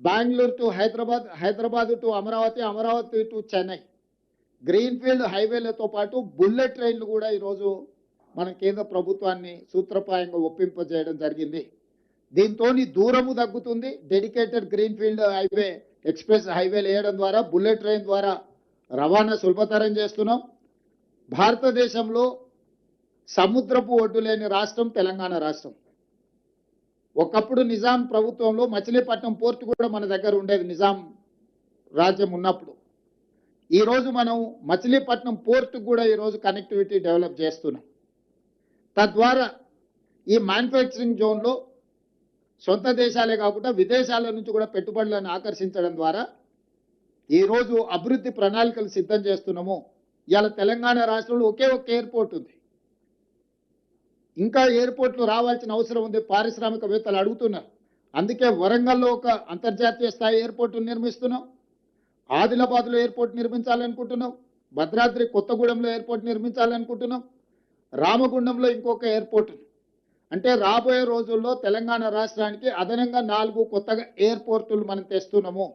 Bengaluru to Hyderabad, Hyderabad to Amaravati, Amaravati to Chennai greenfield హైవేలతో పాటు bullet ట్రైన్లు కూడా ఈరోజు మన కేంద్ర ప్రభుత్వాన్ని సూత్రప్రాయంగా ఒప్పింపజేయడం జరిగింది. దీంతో దూరము తగ్గుతుంది. డెడికేటెడ్ గ్రీన్ఫీల్డ్ హైవే, ఎక్స్ప్రెస్ హైవేలు వేయడం ద్వారా, బుల్లెట్ ట్రైన్ ద్వారా రవాణా సులభతరం చేస్తున్నాం. భారతదేశంలో సముద్రపు ఒడ్డు లేని రాష్ట్రం తెలంగాణ రాష్ట్రం. ఒకప్పుడు నిజాం ప్రభుత్వంలో మచిలీపట్నం పోర్టు కూడా మన దగ్గర ఉండేది, నిజాం రాజ్యం ఉన్నప్పుడు. ఈరోజు మనం మచిలీపట్నం పోర్టు కూడా ఈరోజు కనెక్టివిటీ డెవలప్ చేస్తున్నాం. తద్వారా ఈ మ్యానుఫ్యాక్చరింగ్ జోన్లో సొంత దేశాలే కాకుండా విదేశాల నుంచి కూడా పెట్టుబడులను ఆకర్షించడం ద్వారా ఈరోజు అభివృద్ధి ప్రణాళికలు సిద్ధం చేస్తున్నాము. ఇవాళ తెలంగాణ రాష్ట్రంలో ఒకే ఒక ఎయిర్పోర్ట్ ఉంది. ఇంకా ఎయిర్పోర్ట్లు రావాల్సిన అవసరం ఉంది. పారిశ్రామికవేత్తలు అడుగుతున్నారు. అందుకే వరంగల్లో ఒక అంతర్జాతీయ స్థాయి ఎయిర్పోర్ట్ నిర్మిస్తున్నాం. ఆదిలాబాద్లో ఎయిర్పోర్ట్ నిర్మించాలనుకుంటున్నాం. భద్రాద్రి కొత్తగూడెంలో ఎయిర్పోర్ట్ నిర్మించాలనుకుంటున్నాం. రామగుండంలో ఇంకొక ఎయిర్పోర్ట్. అంటే రాబోయే రోజుల్లో తెలంగాణ రాష్ట్రానికి అదనంగా 4 కొత్తగా ఎయిర్పోర్టులు మనం తెస్తున్నాము.